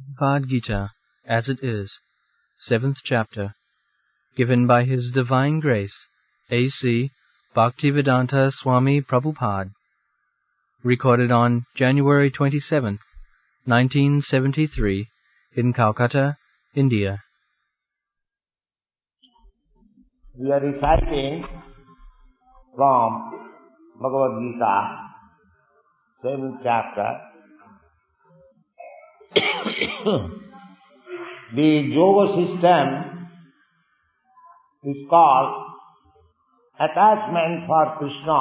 Bhagavad Gita, as it is, 7th chapter, given by His Divine Grace, A.C. Bhaktivedanta Swami Prabhupada, recorded on January 27th, 1973, in Calcutta, India. We are reciting from Bhagavad Gita, 7th chapter. The yoga system is called attachment for Krishna,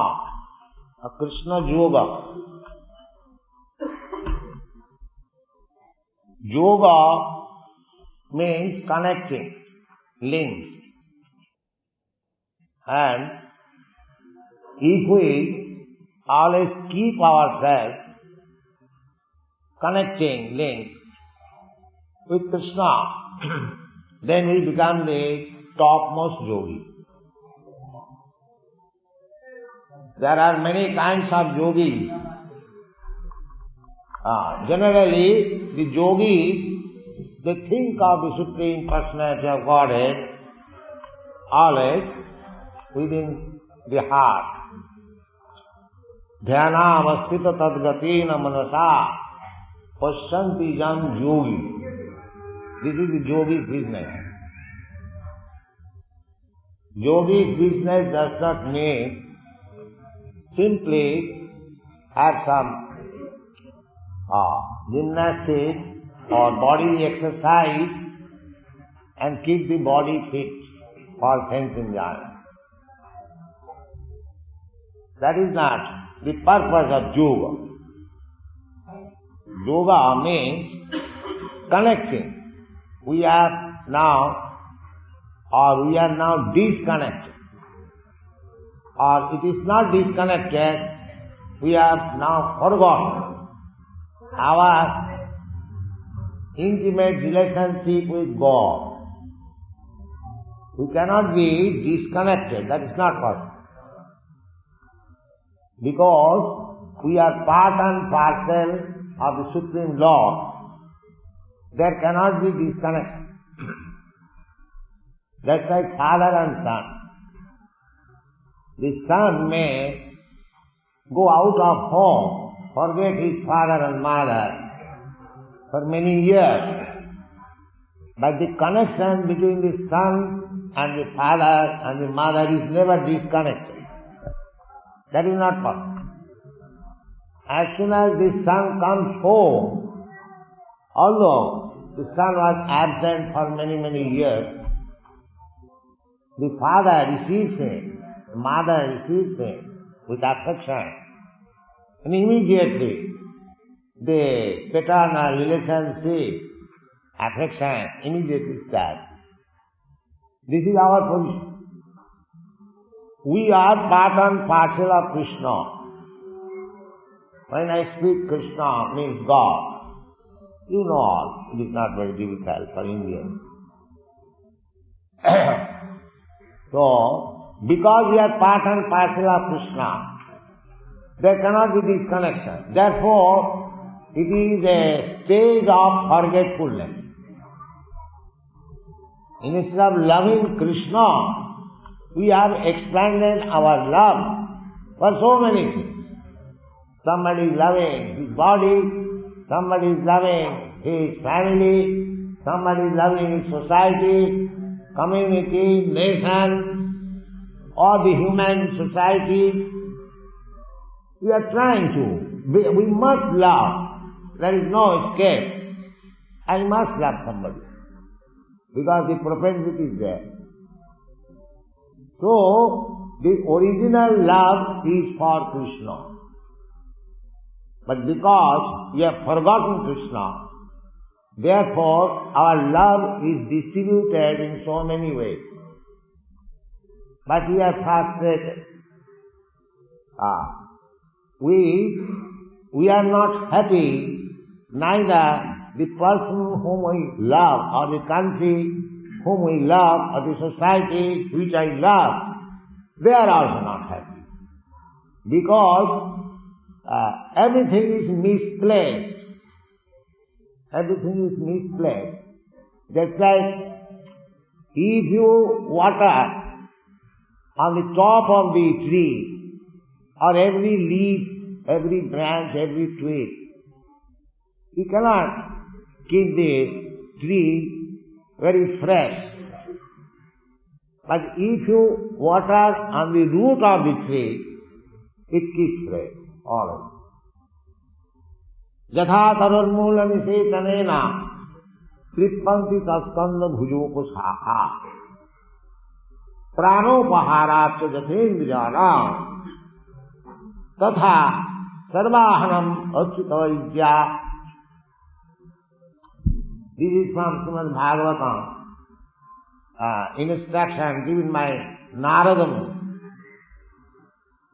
a Krishna yoga. Yoga means connecting, links. And if we always keep ourselves connecting links with Krishna, then we become the topmost yogi. There are many kinds of yogis. Generally, the yogis, they think of the Supreme Personality of Godhead always within the heart. Dhyana avastita tadgatina manasa pasyanti jam yogi. This is the yogi's business. Yogi's business does not mean simply have some gymnastics or body exercise and keep the body fit for sense enjoyment. That is not the purpose of yoga. Yoga means connecting. We are now disconnected. Or it is not disconnected, we have now forgotten our intimate relationship with God. We cannot be disconnected, that is not possible. Because we are part and parcel of the Supreme Lord, there cannot be disconnection. That's like father and son. The son may go out of home, forget his father and mother for many years, but the connection between the son and the father and the mother is never disconnected. That is not possible. As soon as the son comes home, although the son was absent for many, many years, the father receives him, the mother receives him with affection. And immediately the paternal relationship, affection, immediately starts. This is our position. We are part and parcel of Krishna. When I speak Krishna means God. You know all. It is not very difficult for Indians. So, because we are part and parcel of Krishna, there cannot be disconnection. Therefore, it is a stage of forgetfulness. Instead of loving Krishna, we have expanded our love for so many things. Somebody is loving his body, somebody is loving his family, somebody is loving his society, community, nation, or the human society. We are trying to. We must love. There is no escape. I must love somebody. Because the propensity is there. So, the original love is for Krishna. But because we have forgotten Krishna, therefore our love is distributed in so many ways. But we are frustrated. We are not happy, neither the person whom we love, or the country whom we love, or the society which I love, they are also not happy. Because everything is misplaced. everything is misplaced. Just like if you water on the top of the tree, or every leaf, every branch, every twig, you cannot keep the tree very fresh. But if you water on the root of the tree, it keeps fresh always. Yatha tarormula nisetanena krippanti taskanda bhujoko shakha pranopaharasya jathendriyana tatha sarvahanam achyutavidya. This is from Srimad Bhagavatam, instruction given by Narada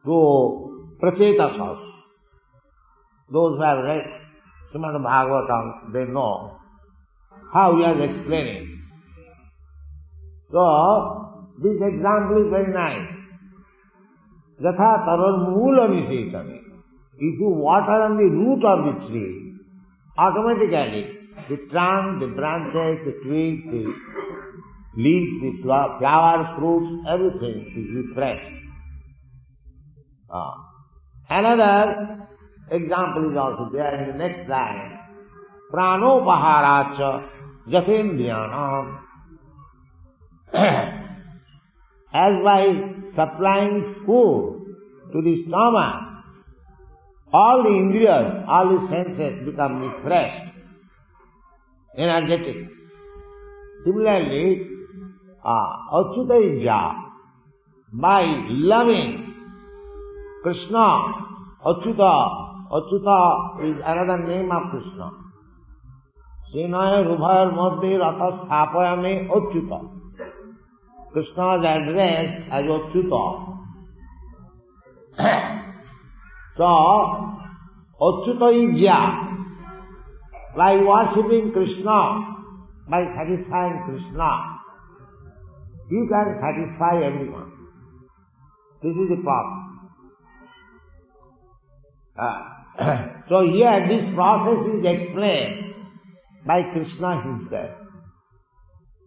to Prachetasas. Those who have read Srimad Bhagavatam, they know how he is explaining. So, this example is very nice. Yatha tarormula nisetane. If you water on the root of the tree, automatically the trunk, the branches, the twigs, the leaves, the flowers, fruits, everything is refreshed. Another example is also there in the next line. Pranopaharacha jatendriyanam. As by supplying food to the stomach, all the indriyas, all the senses become refreshed, energetic. Similarly, Achyutavidya, by loving Krishna, Achyuta is another name of Krishna. Sinaya Rubhar Madhya Ratha Sthapayame Achyuta. Krishna is addressed as Achyuta. So, Achyutavidya, by worshipping Krishna, by satisfying Krishna, you can satisfy everyone. This is the problem. So here this process is explained by Krishna himself.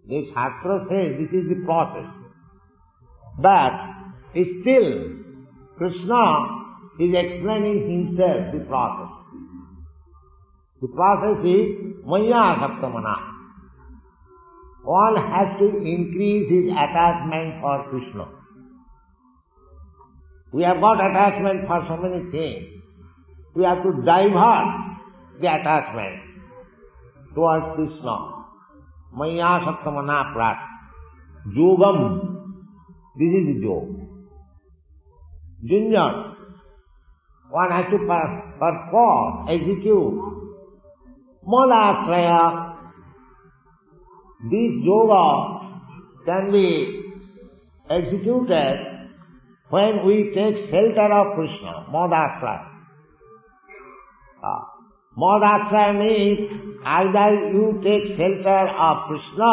The Shastra says this is the process. But still Krishna is explaining himself the process. The process is Maya Saptamana. One has to increase his attachment for Krishna. We have got attachment for so many things. We have to divert the attachment towards Krishna. Maya Saptamana Prat. Yogam. This is the yoga. Junjan. One has to perform, execute. Madasraya. This yoga can be executed when we take shelter of Krishna, Madasraya. Madasraya means either you take shelter of Krishna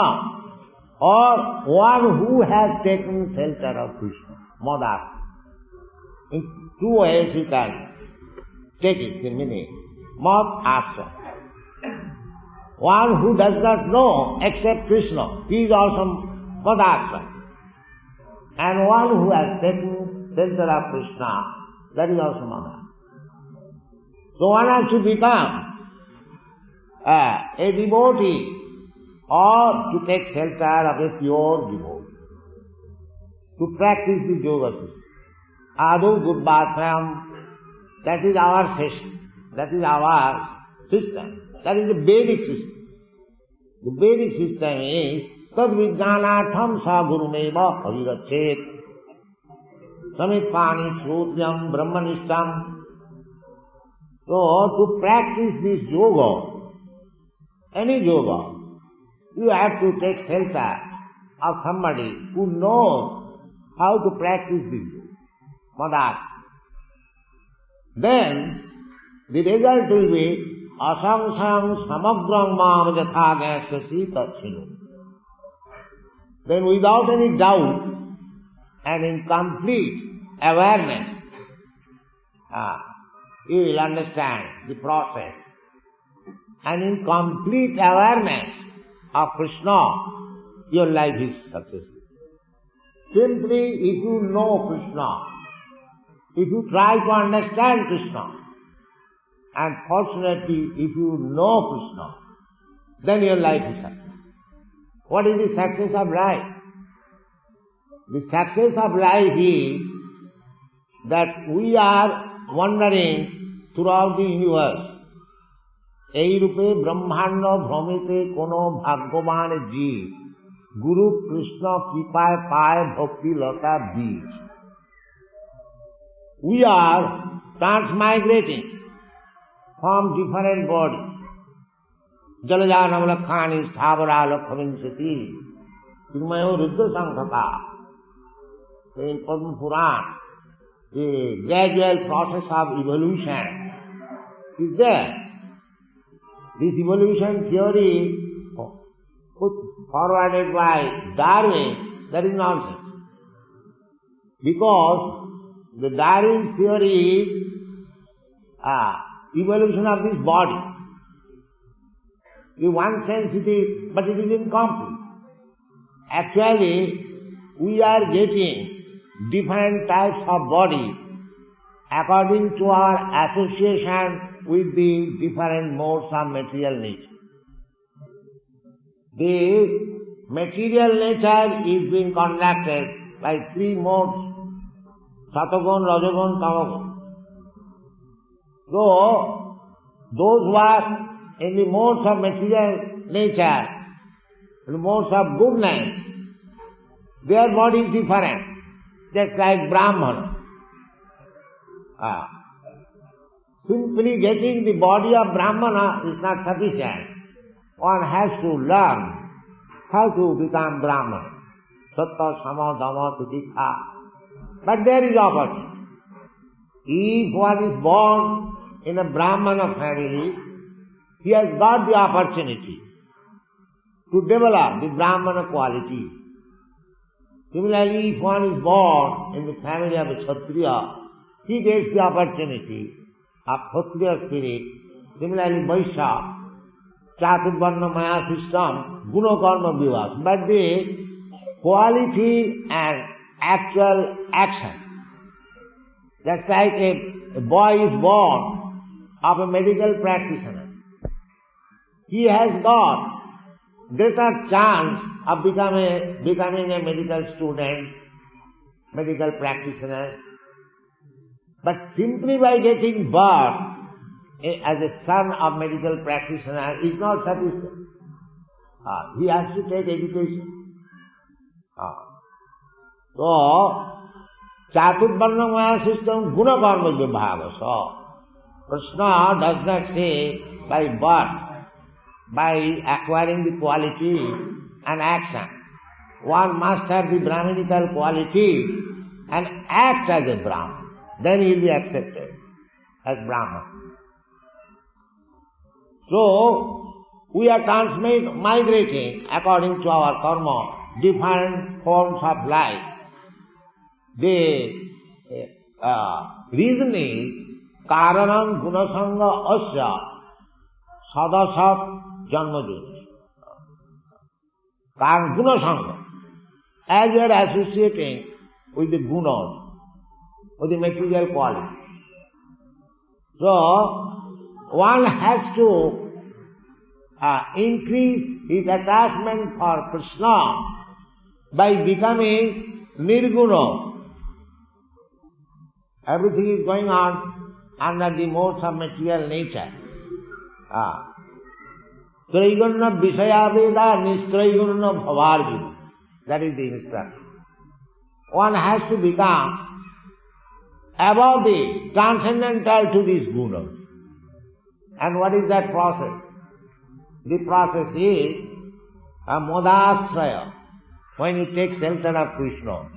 or one who has taken shelter of Krishna, Madasraya. In two ways you can take it, the meaning. Mad Asraya. One who does not know except Krishna, he is also Madasraya. And one who has taken shelter of Krishna, that is also Madasraya. So one has to become a devotee or to take shelter of a pure devotee. To practice the yoga system. Adu Gubbasrayam, that is our system. That is our system. That is the Vedic system. The Vedic system is Tad Vijnanatham Sa Gurumeva Avirachet Samitpani Shrutyam Brahmanishtam. So, to practice this yoga, any yoga, you have to take shelter of somebody who knows how to practice this yoga. Madhya. Then, the result will be asangsang samagrang mam jatha sita. Then without any doubt and in complete awareness, you will understand the process and in complete awareness of Krishna, your life is successful. Simply, if you know Krishna, if you try to understand Krishna, and fortunately, if you know Krishna, then your life is successful. What is the success of life? The success of life is that we are wandering throughout the universe. এই রূপে ব্রহ্মাণ্ড ভ্রমিতে কোনো ভাগ্যবান জীব গুরু কৃষ্ণ কৃপায় পায় ভক্তি লতা বীজ। We are transmigrating from different bodies. जलजानम लखानि स्थावरा लक्ष्मींसति चिन्मयो Rudra संघका. In Padma Puran, the gradual process of evolution is there. This evolution theory put forwarded by Darwin, that is nonsense. Because the Darwin theory is evolution of this body. In one sense it is, but it is incomplete. Actually, we are getting different types of body according to our association with the different modes of material nature. The material nature is being conducted by three modes: Satagun, Rajagun, Tamagun. So, those who are in the modes of material nature, the modes of goodness, their body is different, just like Brahmana. Simply getting the body of Brahmana is not sufficient. One has to learn how to become Brahmana. Satta, Sama, Dhamma, Titikha. But there is opportunity. If one is born in a Brahmana family, he has got the opportunity to develop the Brahmana quality. Similarly, if one is born in the family of a Kshatriya, he gets the opportunity of Kshatriya spirit. Similarly, Vaishya, Chaturvarna Maya system, Guna Karma Vivas. But the quality and actual action. Just like a boy is born of a medical practitioner. He has got greater chance of becoming a medical student, medical practitioner. But simply by getting birth as a son of medical practitioner is not sufficient. He has to take education. So, Chaturvarna Maya system, Guna Karma Vibhava. So, Krishna does not say by birth, by acquiring the quality and action. One must have the Brahminical quality and act as a Brahman. Then he will be accepted as Brahman. So, we are migrating according to our karma, different forms of life. The reason is, Karanam Gunasanga Asya Sadasat Janmajut. Gunasanga. As you are associating with the gunas, with the material quality. So, one has to increase his attachment for Krishna by becoming nirguna. Everything is going on under the modes of material nature. Traigunna Vishayaveda Nistraigunna Bhavarjuna. That is the instruction. One has to become above the transcendental to these gunas. And what is that process? The process is a modasraya, when you take shelter of Krishna,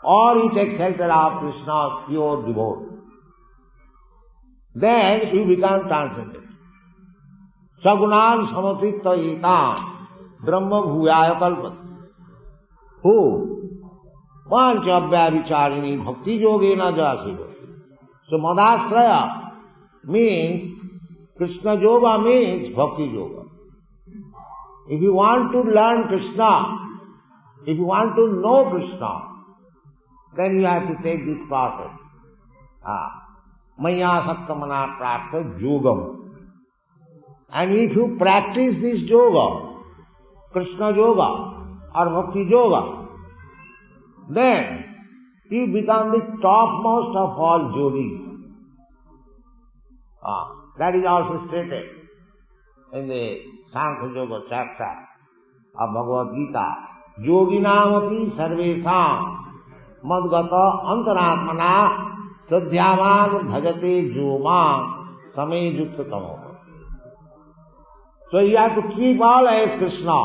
or you take shelter of Krishna's pure devotee. Then you become transcendent. Sagunan samatitta etam brahma bhuyaya kalpati. Who? Panchabhya vicharini bhakti yogena jasiva. So Madasraya means Krishna Yoga means Bhakti Yoga. If you want to learn Krishna, if you want to know Krishna, then you have to take this process. Maya Saktamana Prapta Yogam. And if you practice this yoga, Krishna Yoga or Bhakti Yoga, then you become the topmost of all yogis. That is also stated in the Sankhya Yoga chapter of Bhagavad Gita. Yoginamapi sarvesam madgata antaratmana sadhyavan bhajate joma same yuktamo. So you have to keep always Krishna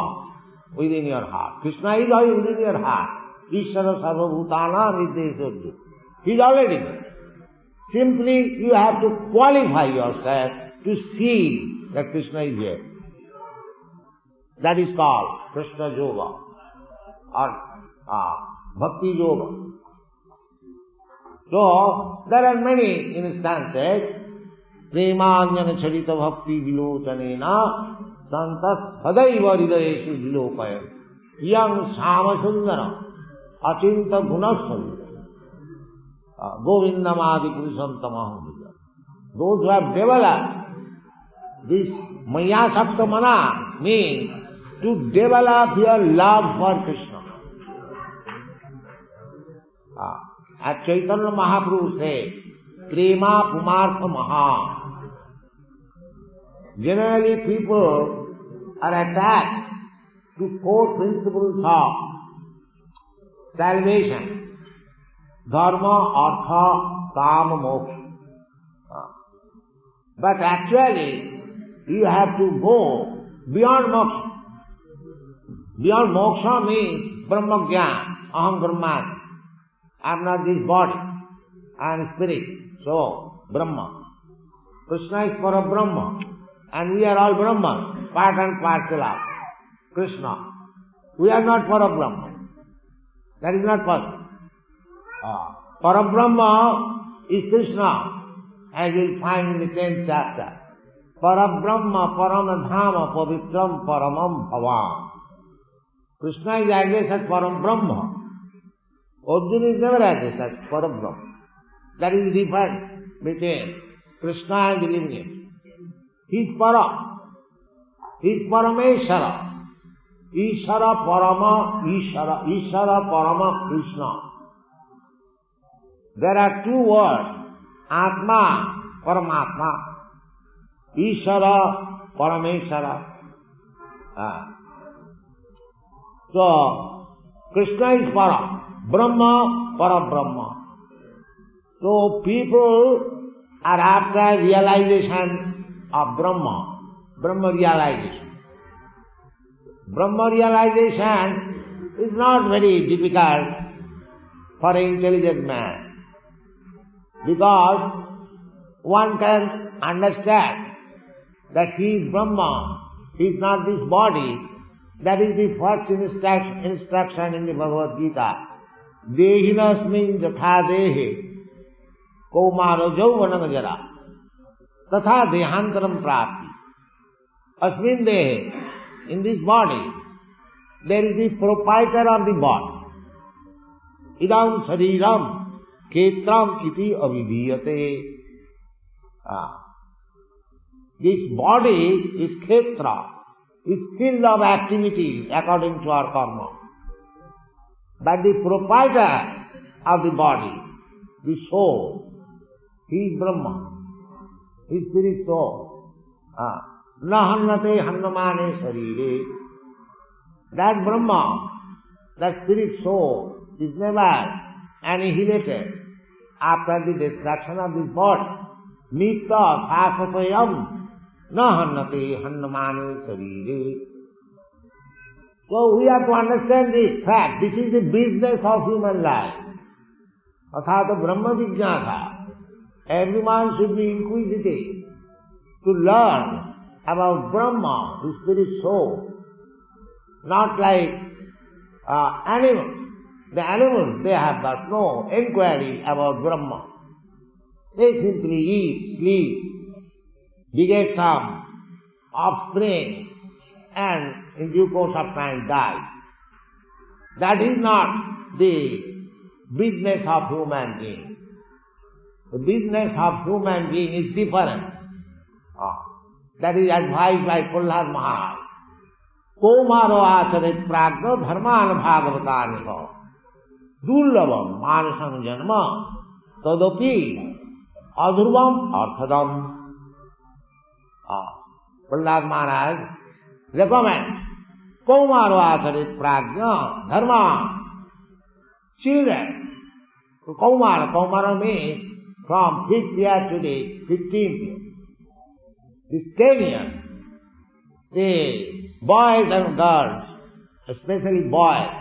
within your heart. Krishna is always within your heart. Ishvara sarvabhutana niddesarju. He is already there. Simply you have to qualify yourself to see that Krishna is here. That is called Krishna Yoga or Bhakti Yoga. So there are many instances. Premanjana charita bhakti vilochanena santas sadaiva hridayeshu vilopaya yang sama sundara achinta gunasya govindamadi purusham tamaham. Those who have developed this maya sakta mana means to develop your love for Krishna. As Chaitanya Mahaprabhu said, Prema Pumartha Maha. Generally people are attached to four principles of salvation: dharma, artha, kama, moksha. But actually you have to go beyond moksha. Beyond moksha means Brahma Jnana, Aham Brahmasmi. I am not this body, I am spirit. So, Brahma. Krishna is for a Brahma. And we are all Brahman, part and parcel of Krishna. We are not for a Brahma. That is not possible. Parabrahma is Krishna, as you will find in the 10th chapter. Parabrahma, Paramadhama, Pavitram, Paramam Bhavam. Krishna is addressed as Parabrahma. Arjuna is never addressed as Parabrahma. That is the difference between Krishna and the living entity. He is Para. He is Parameshwara. Ishara Parama Ishara. Ishara Parama Krishna. There are two words, Atma, Paramatma, Ishara, Parameshwara. So, Krishna is Para, Brahma, Parabrahma. So, people are after realization of Brahma, Brahma realization. Brahma realization is not very difficult for an intelligent man, because one can understand that he is Brahma, he is not this body. That is the first instruction in the Bhagavad Gita. Dehinasmin jatha dehe kaumaro jauvanam jara tatha dehantaram prapti. Asmin dehe, in this body, there is the proprietor of the body. Idam sariram ketram iti avidhiyate. This body is khetra, is filled of activities according to our karma. But the proprietor of the body, the soul, he is Brahma, he is spirit soul. Na hannate hannamane sarire. That Brahma, that spirit soul, is never annihilated after the destruction of this body. Nitya sasatayam na hannate hannamane sarire. So we have to understand this fact. This is the business of human life. Athata Brahma Jignasa. Everyone should be inquisitive to learn about Brahma, the spirit soul. Not like animals. The animals, they have got no inquiry about Brahma. They simply eat, sleep, beget some offspring, and in due course of time die. That is not the business of human being. The business of human being is different. That is advised by Prahlad Maharaj. Komaro acharit pragna dharman bhagavatanika dullabam manasam janma tadapi adhurvam arthadam. Prahlad Maharaj recommends Komaro acharit pragna dharma. Children. Kaumara means from 5th year to the 15th year. This 10 years, the boys and girls, especially boys,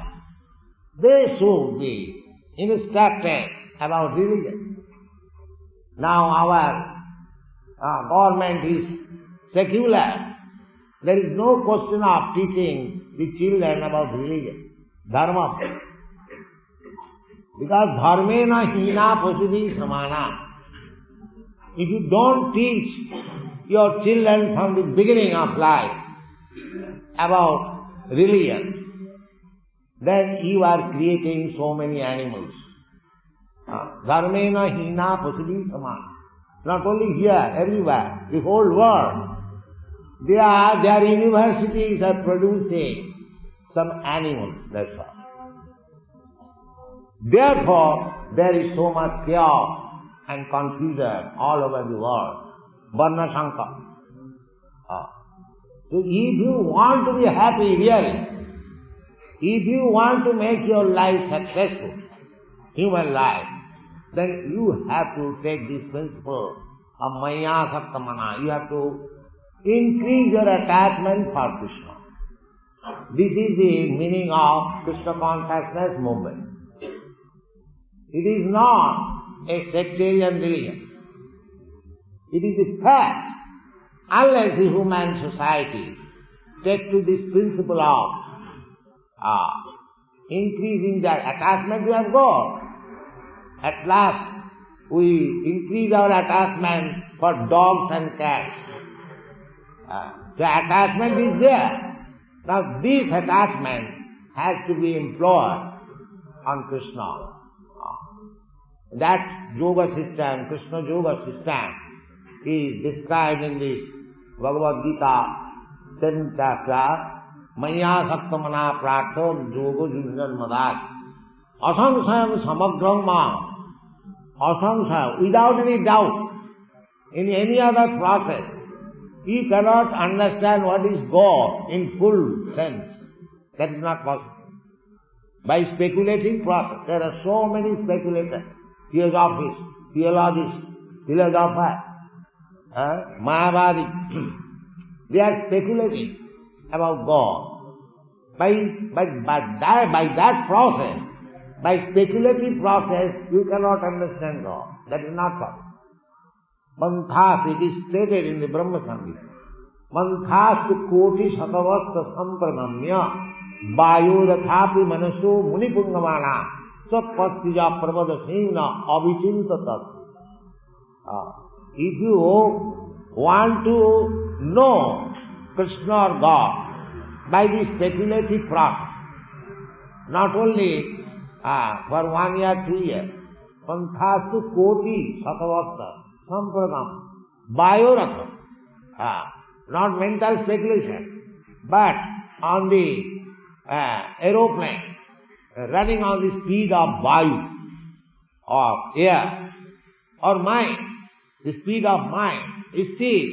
they should be instructed about religion. Now our government is secular. There is no question of teaching the children about religion, dharma. Because dharmena hina pasudhi samana. If you don't teach your children from the beginning of life about religion, then you are creating so many animals. Dharmena hina pasudhi samana. Not only here, everywhere, the whole world. Their universities are producing some animals, that's all. Therefore, there is so much chaos and confusion all over the world. Varna Shankar. So if you want to be happy really, if you want to make your life successful, human life, then you have to take this principle of Maya Saktamana. You have to increase your attachment for Krishna. This is the meaning of Krishna consciousness movement. It is not a sectarian religion. It is a fact. Unless the human society take to this principle of increasing their attachment to our God, at last we increase our attachment for dogs and cats. The attachment is there. Now this attachment has to be employed on Krishna. That yoga system, Krishna yoga system, is described in this Bhagavad Gita, 7th chapter, Maya Saktamana Praktam Yoga Junjan Madat. Asangsayam Samagram Ma. Asangsayam, without any doubt, in any other process, you cannot understand what is God in full sense. That is not possible. By speculating process, there are so many speculators. Theosophists, theologists, philosophers, Mayavadi. They are speculating about God. By that process, by speculative process, you cannot understand God. That is not possible. Manthas, it is stated in the Brahma Samhita. Manthas tu koti satavasta sampranamya vayodathapi manaso munipungamana sapastija pravada sena avichinta tat. If you want to know Krishna or God by the speculative process, not only for 1 year, 2 years, Panthastu koti satavasta sampradam vayorata, not mental speculation, but on the aeroplane, running on the speed of vayu, or air, or mind, the speed of mind, still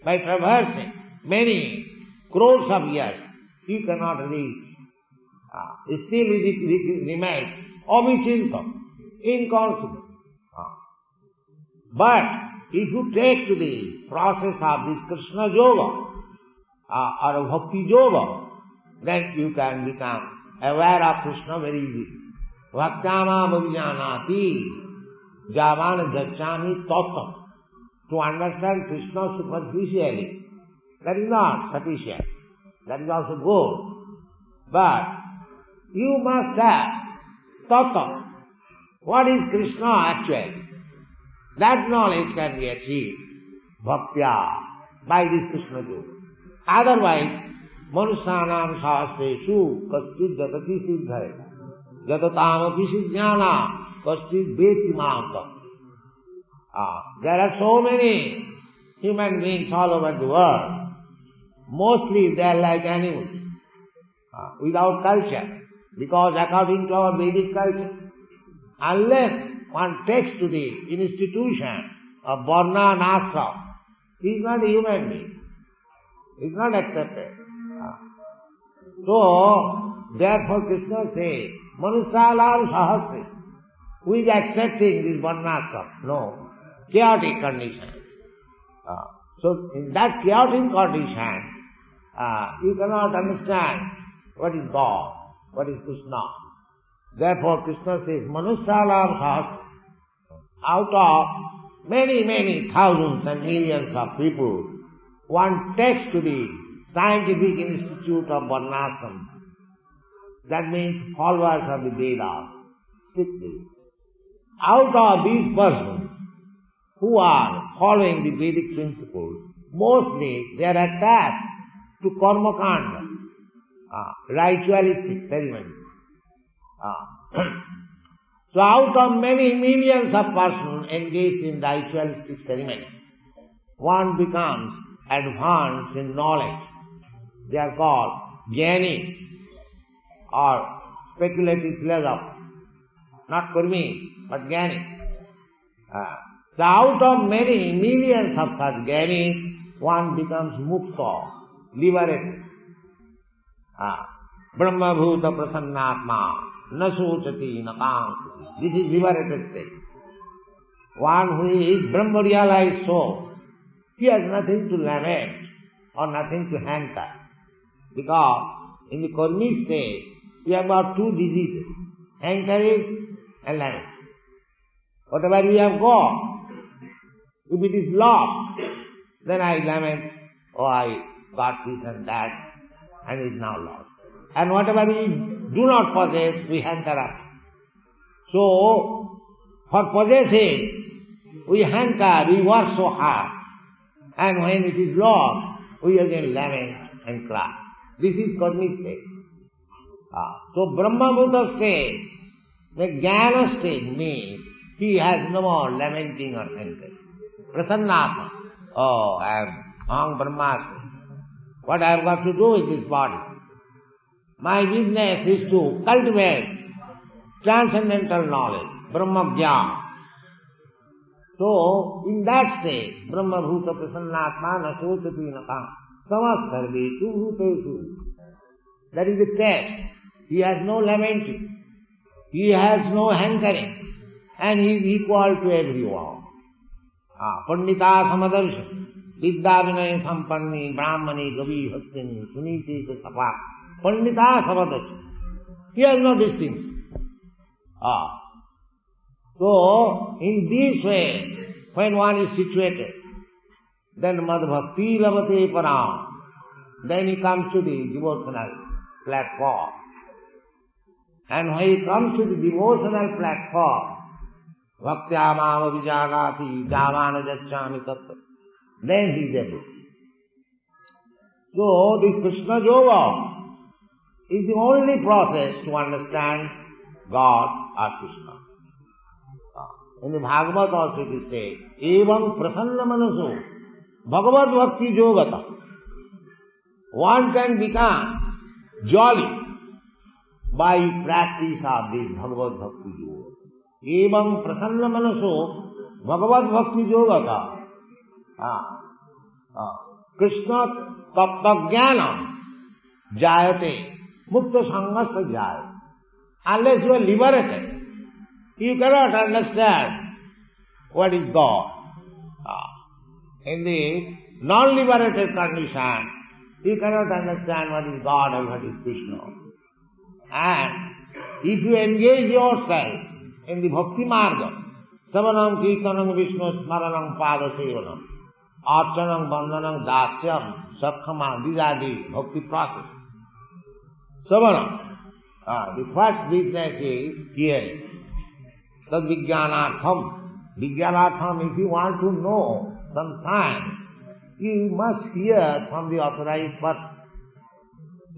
by traversing many crores of years, you cannot reach. Still it remains avichinta, inconceivable. But if you take to the process of this Krishna yoga or bhakti yoga, then you can become aware of Krishna very easily. Bhaktama bhavijanati javana jachami tattam. To understand Krishna superficially, that is not sufficient. That is also good. But you must have tattva. What is Krishna actually? That knowledge can be achieved bhaktya, by this Krishna Yoga. Otherwise, Manusyanam sahasreshu kaschid jatati siddhare jatataamapi siddhyana kaschid veti mamam. There are so many human beings all over the world. Mostly they are like animals, without culture. Because according to our Vedic culture, unless one takes to the institution of Varna and Ashram, he is not a human being. He is not accepted. So, therefore Krishna says, Manusyalam sahasre. Who is accepting this Varnashram? No. Chaotic condition. So, in that chaotic condition, you cannot understand what is God, what is Krishna. Therefore Krishna says, Manusyalam sahasre. Out of many, many thousands and millions of people, one takes to the scientific institute of Varnashram. That means followers of the Vedas, strictly. Out of these persons who are following the Vedic principles, mostly they are attached to karmakanda, ritualistic ceremonies. So out of many millions of persons engaged in ritualistic ceremonies, one becomes advanced in knowledge. They are called jnani or speculative philosopher. Not kurmi, but jnani. So out of many millions of such jnanis, one becomes mukta, liberated. Brahma bhuta prasannatma, na sochati na kankati. This is liberated state. One who is Brahma realized soul, he has nothing to lament or nothing to hanker. Because in the karmic state, we have got two diseases, hankering and lament. Whatever we have got, if it is lost, then I lament, oh, I got this and that, and it is now lost. And whatever we do not possess, we hanker up. So, for possessing, we hanker, we work so hard. And when it is lost, we again lament and cry. This is karmic state. So Brahma Bhuta state, the Jnana state means he has no more lamenting or hankering. Prasannatma. Oh, I am Aham Brahmasmi. What I have got to do with this body? My business is to cultivate transcendental knowledge, Brahma Jnana. So, in that state, Brahma Bhuta Prasannatma na sochati na kam samas sarveshu bhuteshu. That is the test. He has no lamenting. He has no hankering. And he is equal to everyone. Pandita samadarsha, vidya vinaya sampanni, brahmani, gavi, haktini, suniti, sapa. Pandita samadarsha. He has no distinction. So, in this way, when one is situated, then madhbhakti lavate param, then he comes to the devotional platform. And when he comes to the devotional platform, bhaktyamava vijanati javana jacchami tattva, then he is able. So, this Krishna Yoga is the only process to understand God or Krishna. In the Bhagavad also it is said, Evam prasanna manaso bhagavad bhakti yogata. One can become jolly by practice of this Bhagavad Bhakti Yoga. Evam prasanna manaso bhagavad bhakti yogata. Krishna tapta jnanam jayate mukta sangasta jayate. Unless you are liberated, you cannot understand what is God. In the non-liberated condition, you cannot understand what is God and what is Krishna. And if you engage yourself in the bhakti marga, savanam kirtanam vishnu smaranam pada sevanam, archanam bandhanam dasyam sakhama, these are the bhakti process. Savanam, the first business is hearing. Tad vijnanartham. Vijnanartham, if you want to know some science, you must hear from the authorized person.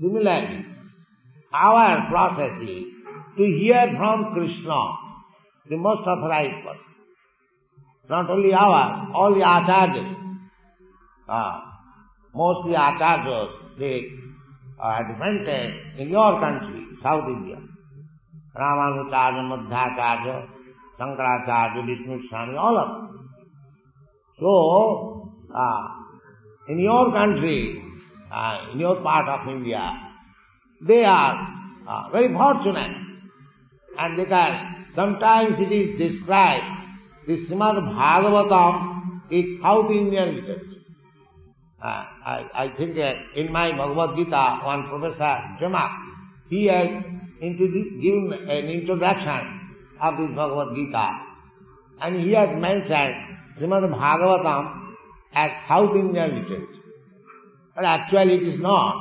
Similarly, our process is to hear from Krishna, the most authorized person. Not only ours, all the acharyas. Mostly acharyas, they are advented in your country, South India. Ramanujarya, Madhvacharya, Shankaracharya, Vishnu Swami, all of them. So, in your country, in your part of India, they are very fortunate. And they can, sometimes it is described, the Srimad Bhagavatam is South Indian literature. I think in my Bhagavad Gita, one Professor Jamak, he has given an introduction of this Bhagavad Gita, and he has mentioned Srimad Bhagavatam as South Indian literature. But actually it is not.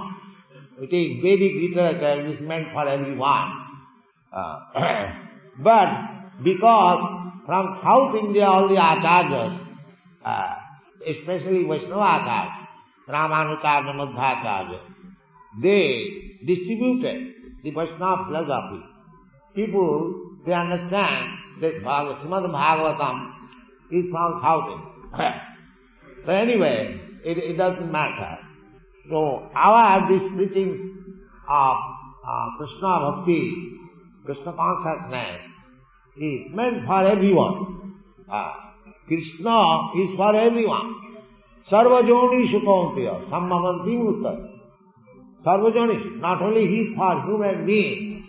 It is Vedic literature, it is meant for everyone. But because from South India all the acharyas, especially Vaishnava acharyas, Ramanujarya, Madhvacharya, they distributed the Vaishnava philosophy. People, they understand that Srimad Bhagavatam is from South India. So anyway, it doesn't matter. So this preaching of Krishna Bhakti, Krishna consciousness, is meant for everyone. Krishna is for everyone. Sarvajoni Shukauntiya, Sammavanti Mutta. Sarvajoni, not only he is for human beings,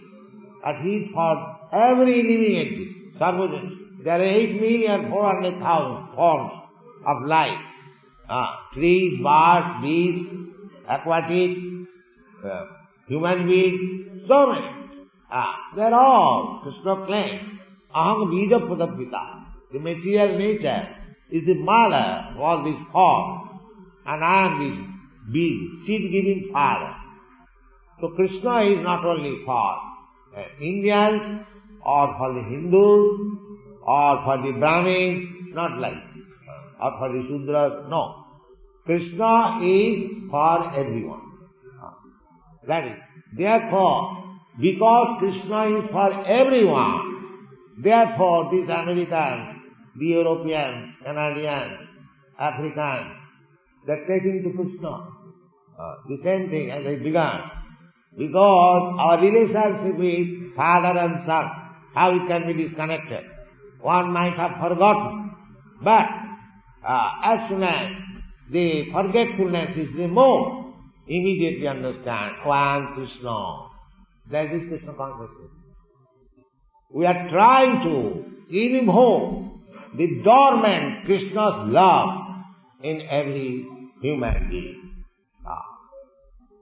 but he is for every living entity. Sarvajoni. There are 8,400,000 forms of life. Trees, birds, beasts, aquatic, human beings, so many. They are all, Krishna claims, Aham Bija Pradapita. The material nature is the mother of all these forms, and I am the bee, seed-giving father. So Krishna is not only for Indians, or for the Hindus, or for the Brahmins, not like this, or for the Shudras, no. Krishna is for everyone. That is, therefore, because Krishna is for everyone, therefore these Americans, the Europeans, Canadians, Africans, they are taking to Krishna. The same thing as I began. Because our relationship with father and son, how it can be disconnected. One might have forgotten. But as soon as the forgetfulness is removed, immediately understand, oh, I am Krishna. That is Krishna consciousness. We are trying to give him home the dormant Krishna's love in every human being.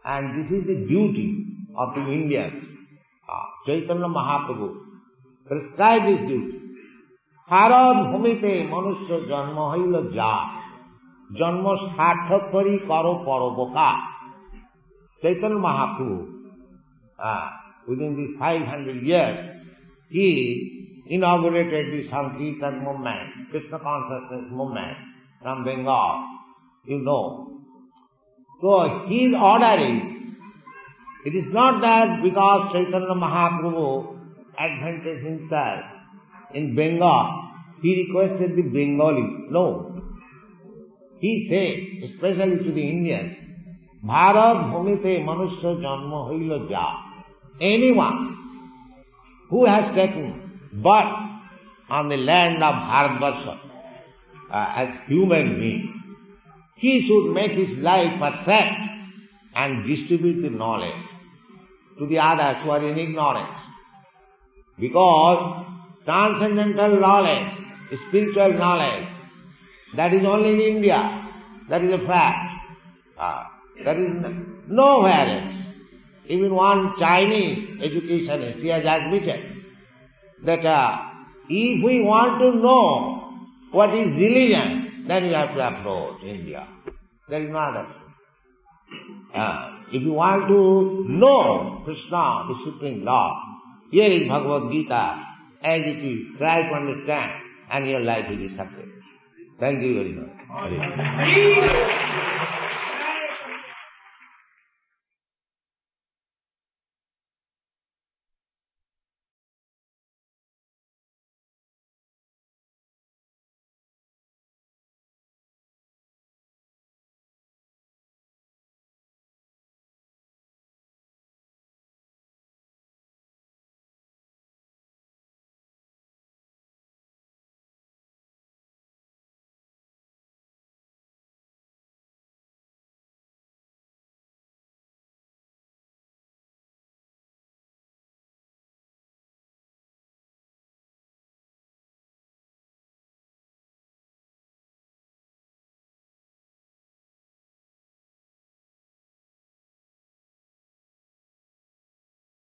And this is the duty of the Indians. Chaitanya Mahaprabhu prescribed this duty. Harad bhumite manusya janma haila ja. Janma sarthak kari karo paroboka. Chaitanya Mahaprabhu, within these 500 years, he inaugurated the Sankirtan movement, Krishna consciousness movement from Bengal, you know. So his order it is not that because Chaitanya Mahaprabhu advented himself in Bengal, he requested the Bengalis. No. He said, especially to the Indians, Bharat bhumite manusya janma haila ja. Anyone who has taken birth on the land of Bharatvarsha as human being, he should make his life perfect and distribute the knowledge to the others who are in ignorance. Because transcendental knowledge, spiritual knowledge, that is only in India. That is a fact. That is nowhere else. Even one Chinese educationist, he has admitted that if we want to know what is religion, then you have to approach India. There is no other. If you want to know Krishna, the Supreme Lord, here is Bhagavad Gita, as it is, try to understand, and your life will be successful. Thank you very much.